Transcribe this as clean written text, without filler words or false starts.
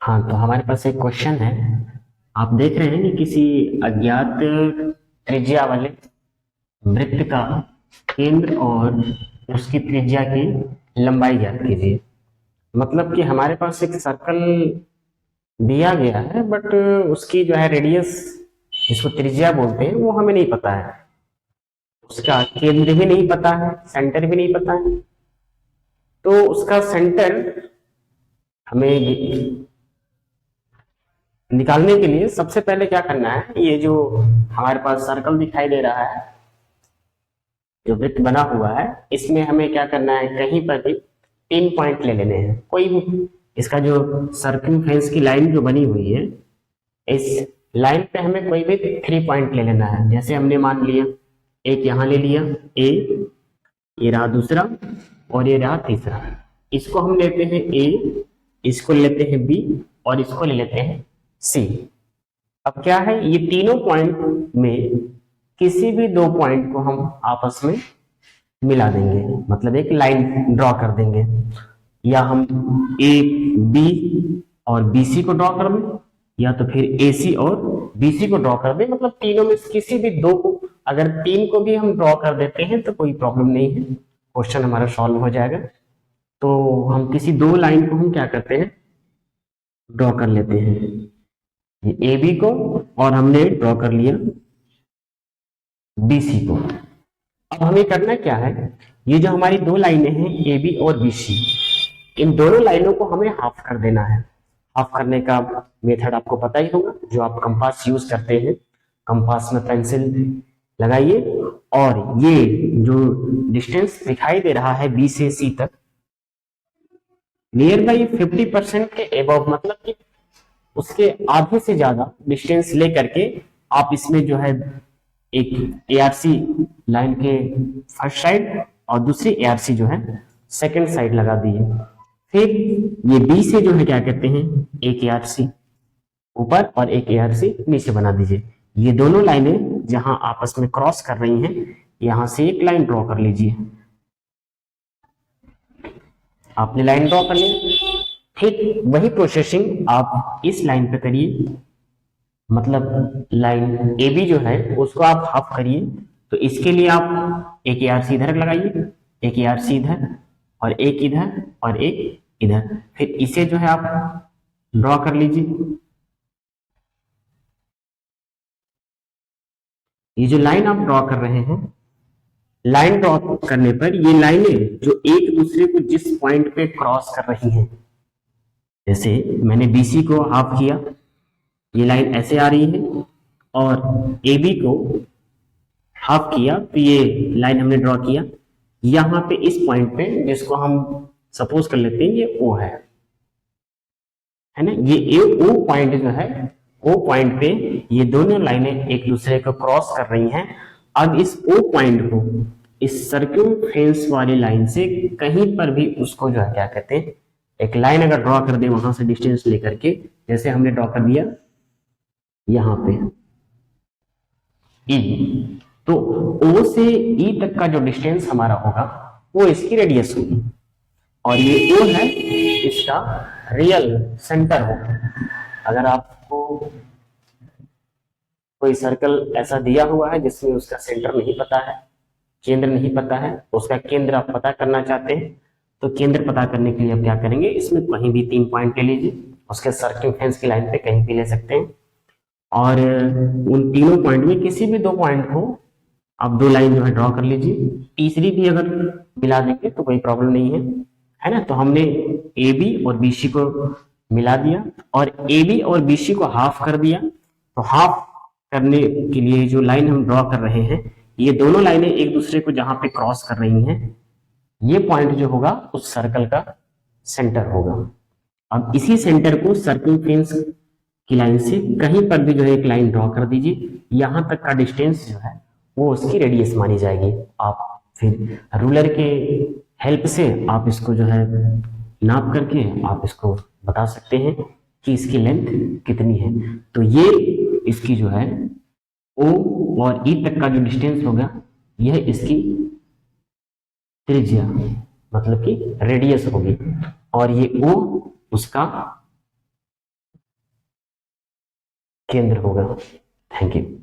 हाँ, तो हमारे पास एक क्वेश्चन है। आप देख रहे हैं कि किसी अज्ञात त्रिज्या वाले वृत्त का केंद्र और उसकी त्रिज्या की लंबाई ज्ञात कीजिए। मतलब कि हमारे पास एक सर्कल दिया गया है, बट उसकी जो है रेडियस, जिसको त्रिज्या बोलते हैं, वो हमें नहीं पता है। उसका केंद्र भी नहीं पता है, सेंटर भी नहीं पता है। तो उसका सेंटर हमें निकालने के लिए सबसे पहले क्या करना है, ये जो हमारे पास सर्कल दिखाई दे रहा है, जो वृत्त बना हुआ है, इसमें हमें क्या करना है, कहीं पर भी 3 पॉइंट ले लेने हैं। कोई भी इसका जो सर्कमफ्रेंस की लाइन जो बनी हुई है, इस लाइन पे हमें कोई भी 3 पॉइंट ले लेना है। जैसे हमने मान लिया, एक यहां ले लिया ए, ये रहा दूसरा, और ये रहा तीसरा। इसको हम लेते हैं ए, इसको लेते हैं बी, और इसको ले लेते हैं सी। अब क्या है, ये तीनों पॉइंट में किसी भी 2 पॉइंट को हम आपस में मिला देंगे, मतलब एक लाइन ड्रॉ कर देंगे। या हम ए बी और बी सी को ड्रॉ कर दें, या तो फिर ए सी और बी सी को ड्रॉ कर दें। मतलब तीनों में से किसी भी दो को, अगर तीन को भी हम ड्रॉ कर देते हैं तो कोई प्रॉब्लम नहीं है, क्वेश्चन हमारा सॉल्व हो जाएगा। तो हम किसी दो लाइन को हम क्या करते हैं, ड्रॉ कर लेते हैं, ये ए बी को, और हमने ड्रॉ कर लिया बी सी को। अब हमें करना क्या है, ये जो हमारी दो लाइनें हैं ए बी और बी सी, इन दोनों लाइनों को हमें हाफ कर देना है। हाफ करने का मेथड आपको पता ही होगा, जो आप कंपास यूज करते हैं। कंपास में पेंसिल लगाइए, और ये जो डिस्टेंस दिखाई दे रहा है बी से सी तक, नियर बाई 50% के एबव, मतलब कि उसके आधे से ज्यादा डिस्टेंस लेकर के आप इसमें जो है एक एआरसी लाइन के फर्स्ट साइड और दूसरी एआरसी जो है सेकंड साइड लगा दिए। फिर ये बी से जो है क्या कहते हैं, एक एआरसी ऊपर और एक एआरसी नीचे बना दीजिए। ये दोनों लाइनें जहां आपस में क्रॉस कर रही हैं, यहां से एक लाइन ड्रॉ कर लीजिए। आपने लाइन ड्रॉ कर ली, ठीक वही प्रोसेसिंग आप इस लाइन पे करिए। मतलब लाइन ए बी जो है उसको आप हाफ करिए। तो इसके लिए आप एक एआरसी इधर लगाइए, एक एआरसी इधर, और एक इधर, और एक इधर। फिर इसे जो है आप ड्रॉ कर लीजिए। ये जो लाइन आप ड्रॉ कर रहे हैं, लाइन ड्रॉ करने पर ये लाइनें जो एक दूसरे को जिस पॉइंट पे क्रॉस कर रही हैं, जैसे मैंने बीसी को हाफ किया, ये लाइन ऐसे आ रही है, और ए बी को हाफ किया तो ये लाइन हमने ड्रॉ किया। यहां पे इस पॉइंट पे, जिसको हम सपोज कर लेते हैं ये ओ है ना, ये ए ओ पॉइंट जो है, ओ पॉइंट पे ये दोनों लाइनें एक दूसरे को क्रॉस कर रही हैं। अब इस ओ पॉइंट को इस सर्कमफ्रेंस वाली लाइन से कहीं पर भी उसको जो है क्या कहते हैं, एक लाइन अगर ड्रॉ कर दे वहां से डिस्टेंस लेकर के, जैसे हमने ड्रॉ कर दिया यहां पे ई, तो ओ से ई तक का जो डिस्टेंस हमारा होगा वो इसकी रेडियस होगी, और ये ओ है इसका रियल सेंटर होगा। अगर आपको कोई सर्कल ऐसा दिया हुआ है जिसमें उसका सेंटर नहीं पता है, केंद्र नहीं पता है, उसका केंद्र आप पता करना चाहते हैं, तो केंद्र पता करने के लिए आप क्या करेंगे, इसमें कहीं भी 3 पॉइंट ले लीजिए, उसके सर्कमफ्रेंस की लाइन पे कहीं भी ले सकते हैं, और उन तीनों पॉइंट में किसी भी 2 पॉइंट को आप दो लाइन जो है ड्रॉ कर लीजिए। तीसरी भी अगर मिला देंगे तो कोई प्रॉब्लम नहीं है ना। तो हमने ए बी और बी सी को मिला दिया, और ए बी और बी सी को हाफ कर दिया। तो हाफ करने के लिए जो लाइन हम ड्रॉ कर रहे हैं, ये दोनों लाइनें एक दूसरे को जहां पे क्रॉस कर रही हैं, ये पॉइंट जो होगा उस सर्कल का सेंटर होगा। अब इसी सेंटर को सर्कमफ्रेंस की लाइन से कहीं पर भी जो है एक लाइन ड्रॉ कर दीजिए। यहां तक का डिस्टेंस जो है वो उसकी रेडियस मानी जाएगी। आप फिर रूलर के हेल्प से आप इसको जो है नाप करके आप इसको बता सकते हैं कि इसकी लेंथ कितनी है। तो ये इसकी जो है ओ और ई तक का जो डिस्टेंस होगा, यह इसकी त्रिज्या, मतलब कि रेडियस होगी, और ये ओ उसका केंद्र होगा। Thank you.